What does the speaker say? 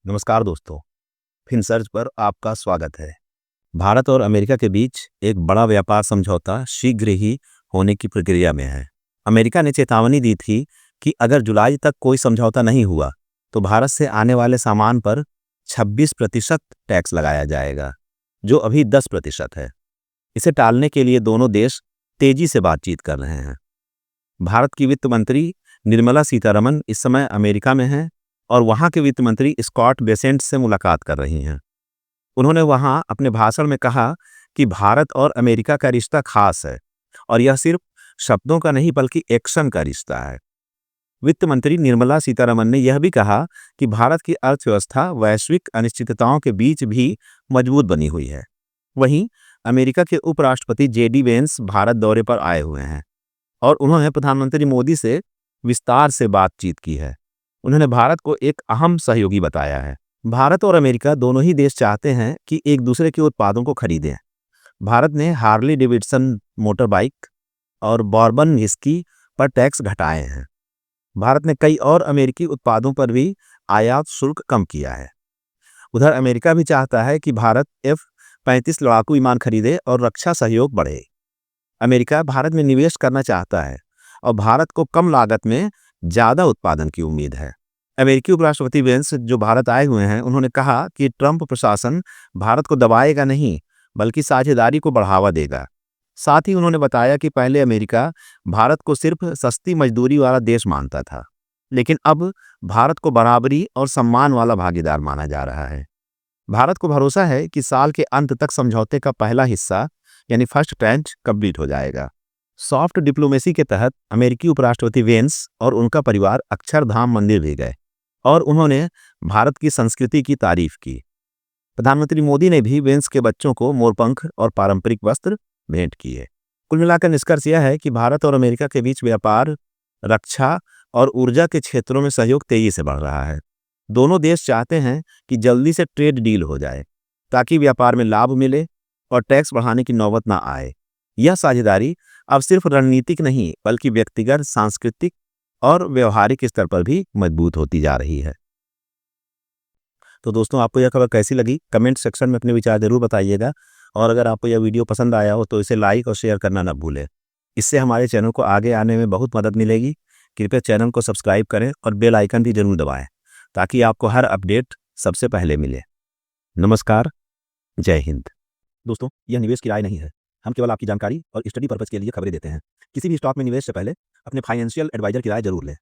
नमस्कार दोस्तों, फिनसर्च पर आपका स्वागत है। भारत और अमेरिका के बीच एक बड़ा व्यापार समझौता शीघ्र ही होने की प्रक्रिया में है। अमेरिका ने चेतावनी दी थी कि अगर जुलाई तक कोई समझौता नहीं हुआ तो भारत से आने वाले सामान पर 26% टैक्स लगाया जाएगा, जो अभी 10% है। इसे टालने के लिए दोनों देश तेजी से बातचीत कर रहे हैं। भारत की वित्त मंत्री निर्मला सीतारमण इस समय अमेरिका में हैं और वहां के वित्त मंत्री स्कॉट बेसेंट से मुलाकात कर रही हैं। उन्होंने वहां अपने भाषण में कहा कि भारत और अमेरिका का रिश्ता खास है और यह सिर्फ शब्दों का नहीं बल्कि एक्शन का रिश्ता है। वित्त मंत्री निर्मला सीतारमण ने यह भी कहा कि भारत की अर्थव्यवस्था वैश्विक अनिश्चितताओं के बीच भी मजबूत बनी हुई है। वहीं अमेरिका के उपराष्ट्रपति जेडी वेंस भारत दौरे पर आए हुए हैं और उन्होंने प्रधानमंत्री मोदी से विस्तार से बातचीत की है। उन्होंने भारत को एक अहम सहयोगी बताया है। भारत और अमेरिका दोनों ही देश चाहते हैं कि एक दूसरे के उत्पादों को खरीदें। भारत ने हार्ली डेविडसन मोटर बाइक और बॉर्बन व्हिस्की पर टैक्स घटाए हैं। भारत ने कई और अमेरिकी उत्पादों पर भी आयात शुल्क कम किया है। उधर अमेरिका भी चाहता है कि भारत F-35 लड़ाकू विमान खरीदे और रक्षा सहयोग बढ़े। अमेरिका भारत में निवेश करना चाहता है और भारत को कम लागत में ज्यादा उत्पादन की उम्मीद है। अमेरिकी उपराष्ट्रपति वेंस जो भारत आए हुए हैं, उन्होंने कहा कि ट्रंप प्रशासन भारत को दबाएगा नहीं बल्कि साझेदारी को बढ़ावा देगा। साथ ही उन्होंने बताया कि पहले अमेरिका भारत को सिर्फ सस्ती मजदूरी वाला देश मानता था, लेकिन अब भारत को बराबरी और सम्मान वाला भागीदार माना जा रहा है। भारत को भरोसा है कि साल के अंत तक समझौते का पहला हिस्सा यानी फर्स्ट ट्रांच कंप्लीट हो जाएगा। सॉफ्ट डिप्लोमेसी के तहत अमेरिकी उपराष्ट्रपति वेंस और उनका परिवार अक्षरधाम मंदिर भी गए और उन्होंने भारत की संस्कृति की तारीफ की। प्रधानमंत्री मोदी ने भी वेंस के बच्चों को मोरपंख और पारंपरिक वस्त्र भेंट किए। कुल मिलाकर निष्कर्ष यह है कि भारत और अमेरिका के बीच व्यापार, रक्षा और ऊर्जा के क्षेत्रों में सहयोग तेजी से बढ़ रहा है। दोनों देश चाहते हैं कि जल्दी से ट्रेड डील हो जाए ताकि व्यापार में लाभ मिले और टैक्स बढ़ाने की नौबत ना आए। यह साझेदारी अब सिर्फ रणनीतिक नहीं बल्कि व्यक्तिगत, सांस्कृतिक और व्यवहारिक स्तर पर भी मजबूत होती जा रही है। तो दोस्तों, आपको यह खबर कैसी लगी कमेंट सेक्शन में अपने विचार जरूर बताइएगा और अगर आपको यह वीडियो पसंद आया हो तो इसे लाइक और शेयर करना न भूलें। इससे हमारे चैनल को आगे आने में बहुत मदद मिलेगी। कृपया चैनल को सब्सक्राइब करें और बेल आइकन भी जरूर दबाएं ताकि आपको हर अपडेट सबसे पहले मिले। नमस्कार, जय हिंद। दोस्तों, यह निवेश की राय नहीं है। हम केवल आपकी जानकारी और स्टडी पर्पज के लिए खबरें देते हैं। किसी भी स्टॉक में निवेश से पहले अपने फाइनेंशियल एडवाइजर की राय जरूर लें।